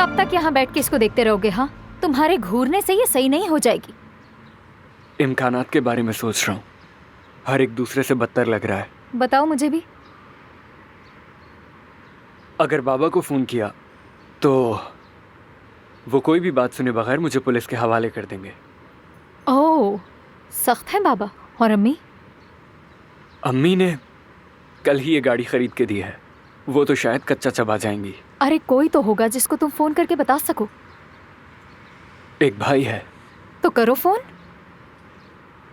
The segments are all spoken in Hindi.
कब तक यहाँ बैठ के इसको देखते रहोगे? हाँ, तुम्हारे घूरने से ये सही नहीं हो जाएगी। इम्कानात के बारे में सोच रहा हूँ, हर एक दूसरे से बदतर लग रहा है। बताओ मुझे भी। अगर बाबा को फ़ोन किया तो वो कोई भी बात सुने बगैर मुझे पुलिस के हवाले कर देंगे। ओह, सख्त है बाबा। और अम्मी? अम्मी ने कल ही ये गाड़ी खरीद के दी है, वो तो शायद कच्चा चबा जाएंगी। अरे कोई तो होगा जिसको तुम फोन करके बता सको। एक भाई है। तो करो फोन।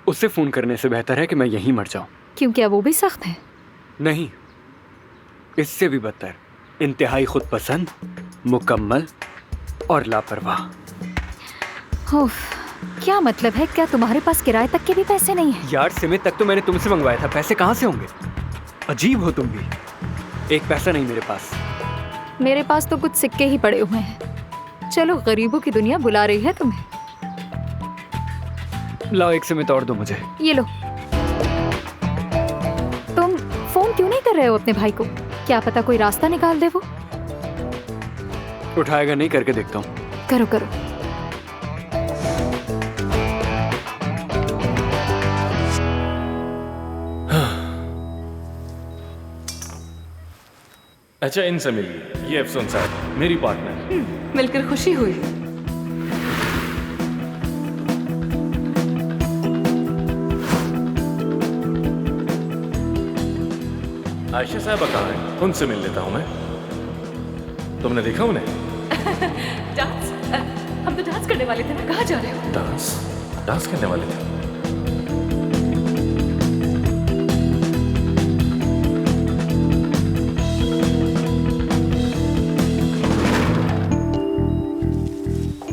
उससे फ़ोन करने से बेहतर है कि मैं यहीं मर जाऊं। क्यों, क्या वो भी सख्त है? नहीं, इससे भी बदतर, इंतहाई खुद पसंद, मुकम्मल और लापरवाह। उफ, क्या मतलब है? क्या तुम्हारे पास किराए तक के भी पैसे नहीं हैं? यार सिमित तक तो मैंने तुमसे मंगवाया था, पैसे कहाँ से होंगे? अजीब हो तुम भी, एक पैसा नहीं मेरे पास। मेरे पास तो कुछ सिक्के ही पड़े हुए हैं। चलो, गरीबों की दुनिया बुला रही है तुम्हें। लाओ एक सिमित और दो मुझे। ये लो। तुम फोन क्यों नहीं कर रहे हो अपने भाई को? क्या पता कोई रास्ता निकाल दे वो। उठाएगा नहीं, करके देखता हूँ। करो करो। अच्छा, इनसे मिलिए, ये अफसन साहब मेरी पार्टनर। मिलकर खुशी हुई। आयशा साहब कहाँ हैं? उनसे मिल लेता हूँ मैं। तुमने देखा उन्हें? डांस? हम तो डांस करने वाले थे ना, कहाँ जा रहे हो? डांस? डांस करने वाले थे?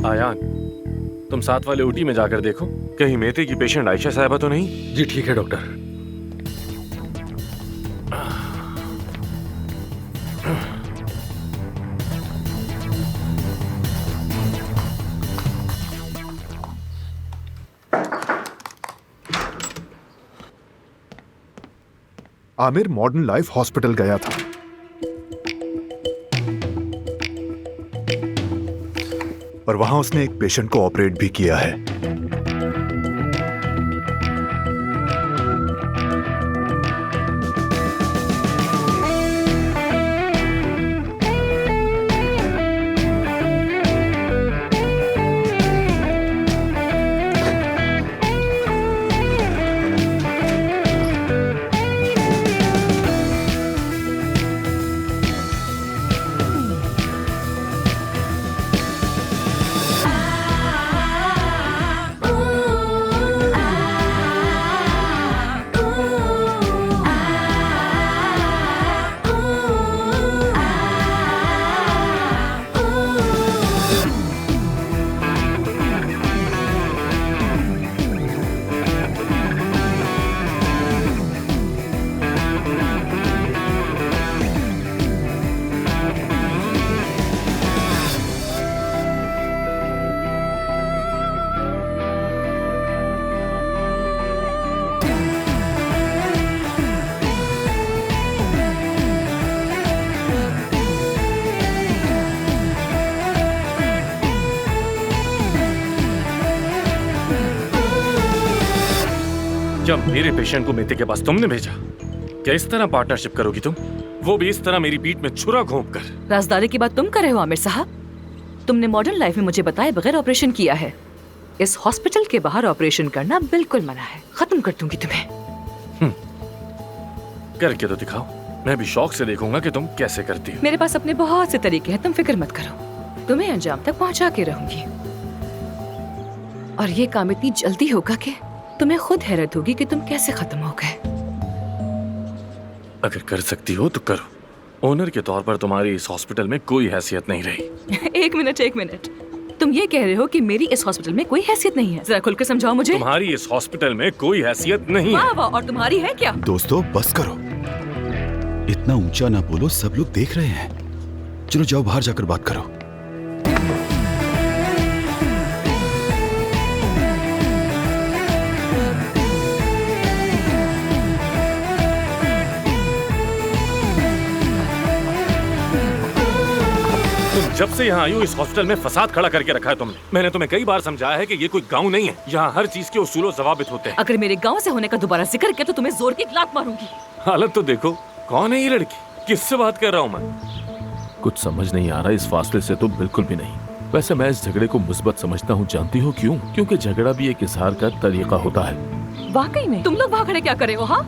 आयान, तुम साथ वाले ऊटी में जाकर देखो, कहीं मेते की पेशेंट आयशा साहबा तो नहीं? जी ठीक है doctor. Aamir modern life hospital गया था और वहां उसने एक पेशेंट को ऑपरेट भी किया है। जब मेरे पेशेंट को मेते के पास तुमने भेजा, क्या इस तरह पार्टनरशिप करोगी तुम? वो भी इस तरह मेरी पीठ में छुरा घोंप कर। राजदारी की बात तुम कर रहे हो आमिर साहब? तुमने मॉडर्न लाइफ में मुझे बताए बगैर ऑपरेशन किया है। इस हॉस्पिटल के बाहर ऑपरेशन करना बिल्कुल मना है। खत्म कर दूंगी तुम्हें। करके तो दिखाओ, मैं भी शौक से देखूंगा कि तुम कैसे करती हो। मेरे पास अपने बहुत से तरीके हैं, तुम फिक्र मत करो। तुम्हें अंजाम तक पहुंचा के रहूंगी। और ये काम इतनी जल्दी होगा कि तुम्हें खुद हैरत होगी कि तुम कैसे खत्म हो गए। अगर कर सकती हो तो करो। ओनर के तौर पर तुम्हारी इस हॉस्पिटल में कोई हैसियत नहीं रही। एक मिनट, तुम ये कह रहे हो कि मेरी इस हॉस्पिटल में कोई हैसियत नहीं है? जरा खुलकर समझाओ मुझे। तुम्हारी इस हॉस्पिटल में कोई हैसियत नहीं है। वाह वाह, और तुम्हारी है क्या? दोस्तों बस करो, इतना ऊंचा ना बोलो, सब लोग देख रहे हैं। चलो जाओ बाहर जाकर बात करो। जब से यहाँ आई हूँ इस हॉस्टल में फसाद खड़ा करके रखा है तुमने। मैंने तुम्हें कई बार समझाया है कि ये कोई गांव नहीं है, यहाँ हर चीज के उसूलों जवाबित होते हैं। अगर मेरे गांव से होने का दोबारा जिक्र किया तो तुम्हें जोर की लात मारूंगी। हालत तो देखो, कौन है ये लड़की, किससे बात कर रहा हूँ मैं? कुछ समझ नहीं आ रहा इस फासले से तो बिल्कुल भी नहीं। वैसे मैं इस झगड़े को मुस्बत समझता हूँ, जानती हो क्यों? क्योंकि झगड़ा भी एक इजहार का तरीका होता है। वाकई में तुम लोग वहाँ खड़े क्या कर रहे हो? हाँ,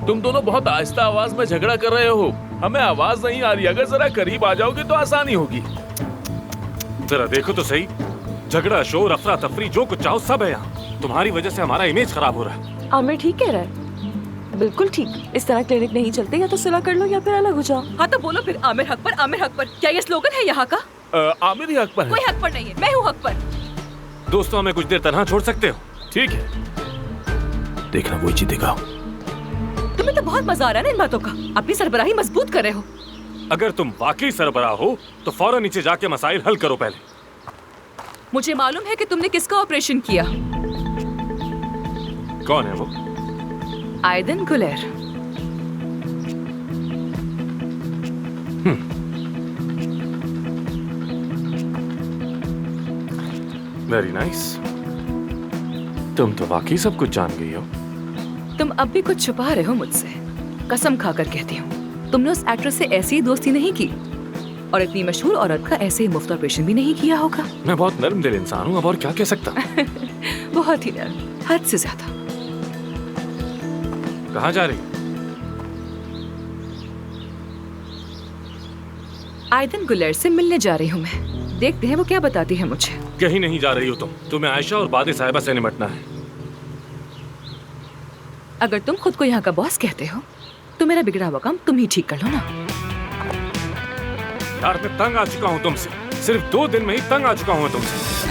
तुम दोनों बहुत आहिस्ता आवाज में झगड़ा कर रहे हो, हमें आवाज नहीं आ रही। अगर जरा करीब आ जाओगे तो आसानी होगी। जरा देखो तो सही, झगड़ा, शोर, अफरा तफरी, जो कुछ चाहो सब है यहाँ। तुम्हारी वजह से हमारा इमेज खराब हो रहा है। आमिर ठीक कह रहा है, बिल्कुल ठीक। इस तरह क्लिनिक नहीं चलते, या तो सुलह कर लो या फिर अलग हो जाओ। हाँ तो बोलो फिर, आमिर हक पर, आमिर हक पर। क्या ये स्लोगन है यहाँ का? आमिर ही हक पर है। कोई हक पर नहीं है, मैं हूँ हक पर। दोस्तों, हमें कुछ देर तनहा छोड़ सकते हो? ठीक है, देखना वही जीतेगा। तुम्हें तो बहुत मजा आ रहा है ना इन बातों का। अपनी सरबराही मजबूत कर रहे हो। अगर तुम वाकई सरबराह हो तो फौरन नीचे जाके मसाइल हल करो पहले। मुझे मालूम है कि तुमने किसका ऑपरेशन किया। कौन है वो? आयदन गुलेर। Very nice. तुम तो वाकई सब कुछ जान गई हो। तुम अब भी कुछ छुपा रहे हो मुझसे। कसम खाकर कहती हूँ, तुमने उस एक्ट्रेस से ऐसी ही दोस्ती नहीं की और इतनी मशहूर औरत का ऐसे ही मुफ्त ऑपरेशन भी नहीं किया होगा। मैं बहुत नर्म दिल इंसान हूँ, अब और क्या कह सकता हूँ। बहुत ही नर्म, हद से ज्यादा। कहाँ जा रही? आयदन गुलेर से मिलने जा रही हूँ मैं। देखते हैं वो क्या बताती है मुझे। कहीं नहीं जा रही हो तुम। तुम्हें आयशा और बादे साहिबा से निपटना है। अगर तुम खुद को यहाँ का बॉस कहते हो तो मेरा बिगड़ा हुआ काम तुम ही ठीक कर लो ना। यार मैं तंग आ चुका हूँ तुमसे। सिर्फ 2 दिन में ही तंग आ चुका हूँ तुमसे।